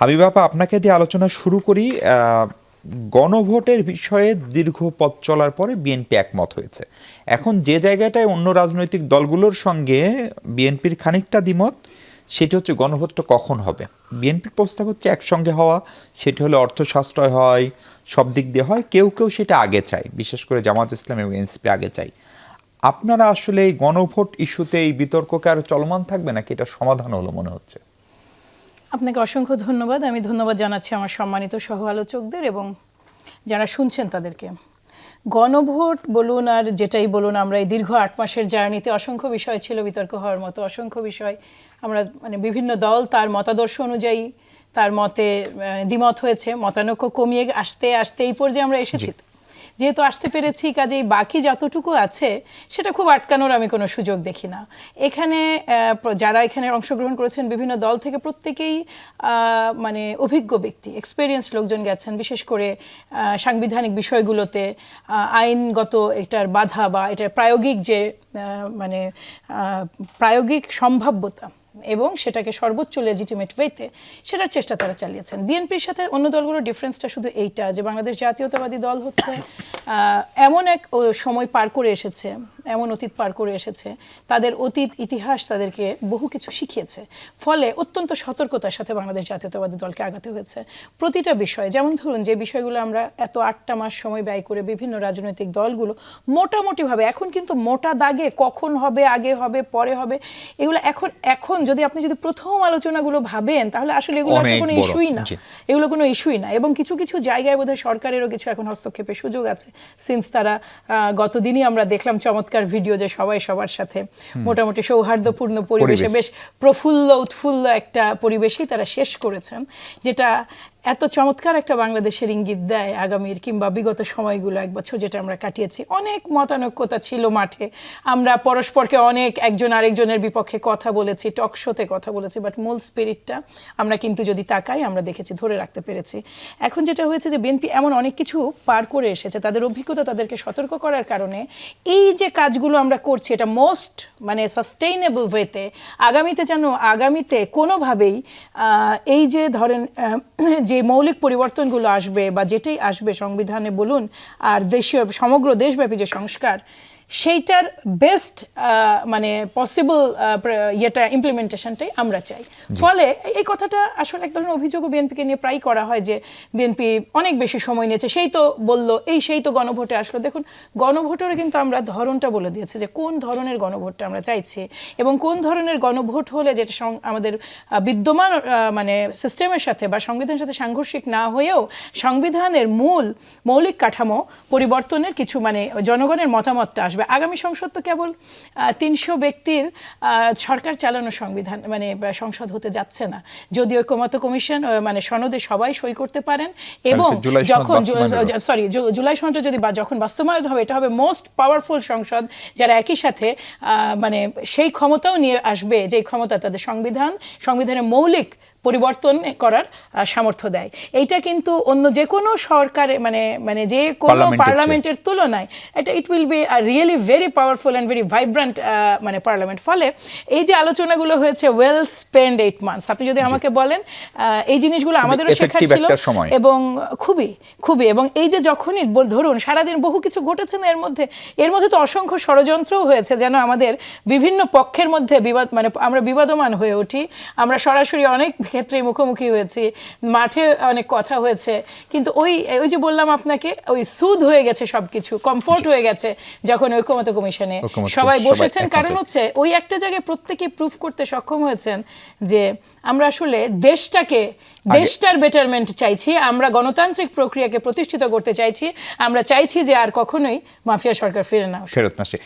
হাবিব আপা, আপনাকে দিয়ে আলোচনা শুরু করি। গণভোটের বিষয়ে দীর্ঘ পথ চলার পরে বিএনপি একমত হয়েছে। এখন যে জায়গাটায় অন্য রাজনৈতিক দলগুলোর সঙ্গে বিএনপির খানিকটা দ্বিমত, সেটি হচ্ছে গণভোটটা কখন হবে। বিএনপির প্রস্তাব হচ্ছে একসঙ্গে হওয়া, সেটি হলে অর্থ সাশ্রয় হয়, সব দিক দিয়ে হয়। কেউ কেউ সেটা আগে চায়, বিশেষ করে জামাত ইসলাম এবং এনসিপি আগে চায়। আপনারা আসলে এই গণভোট ইস্যুতে এই বিতর্ককে আরো চলমান থাকবে নাকি এটা সমাধান হলো মনে হচ্ছে? আপনাকে অসংখ্য ধন্যবাদ। আমি ধন্যবাদ জানাচ্ছি আমার সম্মানিত সহ আলোচকদের এবং যারা শুনছেন তাদেরকে। গণভোট বলুন আর যেটাই বলুন, আমরা এই দীর্ঘ 8 মাসের জার্নিতে অসংখ্য বিষয় ছিল বিতর্ক হওয়ার মতো, অসংখ্য বিষয় আমরা বিভিন্ন দল তার মতাদর্শ অনুযায়ী তার মতে দ্বিমত হয়েছে, মতানৈক্য কমিয়ে আস্তে আস্তে এই পর্যায়ে আমরা এসেছি। যেহেতু আসতে পেরেছি, কাজেই বাকি যতটুকু আছে সেটা খুব আটকানোর আমি কোনো সুযোগ দেখি না। এখানে যারা এখানে অংশগ্রহণ করেছেন বিভিন্ন দল থেকে প্রত্যেকেই মানে অভিজ্ঞ ব্যক্তি, এক্সপেরিয়েন্স লোকজন গেছেন, বিশেষ করে সাংবিধানিক বিষয়গুলোতে আইনগত এটার বাধা বা এটার প্রায়োগিক যে মানে প্রায়োগিক সম্ভাব্যতা এবং সেটাকে সর্বোচ্চ লেজিটিমেট ওয়েতে সেটার চেষ্টা তারা চালিয়েছেন। বিএনপির সাথে অন্য দলগুলোর ডিফারেন্সটা শুধু এইটা যে বাংলাদেশ জাতীয়তাবাদী দল হচ্ছে এমন এক সময় পার করে এসেছে, এমন অতীত পার করে এসেছে, তাদের অতীত ইতিহাস তাদেরকে বহু কিছু শিখিয়েছে। ফলে অত্যন্ত সতর্কতার সাথে বাংলাদেশ জাতীয়তাবাদী দলকে আগাতে হয়েছে প্রতিটা বিষয়ে। যেমন ধরুন, যে বিষয়গুলো আমরা এত 8টা মাস সময় ব্যয় করে বিভিন্ন রাজনৈতিক দলগুলো মোটামুটিভাবে, এখন কিন্তু মোটা দাগে কখন হবে, আগে হবে, পরে হবে, এগুলো এখন যদি আপনি যদি প্রথম আলোচনাগুলো ভাবেন তাহলে আসলে এগুলো আসলে কোনো ইস্যুই না, এগুলো কোনো ইস্যুই না। এবং কিছু কিছু জায়গায় বোধহয় সরকারেরও কিছু এখন হস্তক্ষেপের সুযোগ আছে, সিন্স তারা গতদিনই আমরা দেখলাম চমৎকার ভিডিও যে সবাই সবার সাথে মোটামুটি সৌহার্দ্যপূর্ণ পরিবেশে বেশ প্রফুল্ল উৎফুল্ল একটা পরিবেশেই তারা শেষ করেছেন, যেটা এত চমৎকার একটা বাংলাদেশের ইঙ্গিত দেয় আগামীর কিংবা বিগত সময়গুলো 1 বছর যেটা আমরা কাটিয়েছি। অনেক মতানৈক্যতা ছিল মাঠে, আমরা পরস্পরকে অনেক একজন আরেকজনের বিপক্ষে কথা বলেছি, টক শোতে কথা বলেছি, বাট মূল স্পিরিটটা আমরা কিন্তু যদি তাকাই আমরা দেখেছি, ধরে রাখতে পেরেছি। এখন যেটা হয়েছে যে বিএনপি এমন অনেক কিছু পার করে এসেছে, তাদের অভিজ্ঞতা তাদেরকে সতর্ক করার কারণে এই যে কাজগুলো আমরা করছি এটা মোস্ট মানে সাস্টেইনেবল ওয়েতে আগামীতে কোনোভাবেই এই যে ধরেন যে মৌলিক পরিবর্তনগুলো আসবে বা যেটাই আসবে সংবিধানে বলুন আর দেশীয় সমগ্র দেশব্যাপী যে সংস্কার, সেইটার বেস্ট মানে পসিবল ইয়েটা ইমপ্লিমেন্টেশনটাই আমরা চাই। ফলে এই কথাটা আসলে এক ধরনের অভিযোগও বিএনপিকে নিয়ে প্রায় করা হয় যে বিএনপি অনেক বেশি সময় নিয়েছে, সেই তো বললো, সেই তো গণভোটে আসলো। দেখুন, গণভোটের কিন্তু আমরা ধরনটা বলে দিয়েছি যে কোন ধরনের গণভোটটা আমরা চাইছি এবং কোন ধরনের গণভোট হলে যেটা আমাদের বিদ্যমান মানে সিস্টেমের সাথে বা সংবিধানের সাথে সাংঘর্ষিক না হয়েও সংবিধানের মৌলিক কাঠামো পরিবর্তনের কিছু মানে জনগণের মতামতটা আসবে। আগামী সংসদ তো কেবল 300 ব্যক্তির সরকার চালানো সংবিধান মানে সংসদ হতে যাচ্ছে না। যদি ঐকমত্য কমিশন মানে সনদে সবাই সই করতে পারেন এবং যখন জুলাই সনদটা যদি যখন বাস্তবায়ন হবে, এটা হবে মোস্ট পাওয়ারফুল সংসদ, যারা একই সাথে মানে সেই ক্ষমতাও নিয়ে আসবে যে ক্ষমতা তাদের সংবিধানের মৌলিক পরিবর্তন করার সামর্থ্য দেয়। এইটা কিন্তু অন্য যে কোনো সরকারে মানে যে কোনো পার্লামেন্টের তুলনায় এটা it will be really very powerful and very vibrant মানে পার্লামেন্ট। ফলে এই যে আলোচনাগুলো হয়েছে ওয়েল স্পেন্ড 8 মান্থস, আপনি যদি আমাকে বলেন এই জিনিসগুলো আমাদেরও শেখার ছিল এবং খুবই এবং এই যে যখনই ধরুন সারাদিন বহু কিছু ঘটেছে না, এর মধ্যে তো অসংখ্য ষড়যন্ত্রও হয়েছে যেন আমাদের বিভিন্ন পক্ষের মধ্যে বিবাদ মানে আমরা বিবাদমান হয়ে উঠি। আমরা সরাসরি অনেক ক্ষেত্রে মুখোমুখি হয়েছি, মাঠে অনেক কথা হয়েছে, কিন্তু ওই যে বললাম আপনাকে, ওই সুদ হয়ে গেছে, সবকিছু কমফোর্ট হয়ে গেছে যখন ঐকমত্য কমিশনে সবাই বসেছেন। কারণ হচ্ছে ওই একটা জায়গায় প্রত্যেকে প্রুফ করতে সক্ষম হয়েছেন যে আমরা আসলে দেশটার বেটারমেন্ট চাইছি, আমরা গণতান্ত্রিক প্রক্রিয়াকে প্রতিষ্ঠিত করতে চাইছি, আমরা চাইছি যে আর কখনোই মাফিয়া সরকার ফেরত না আসে।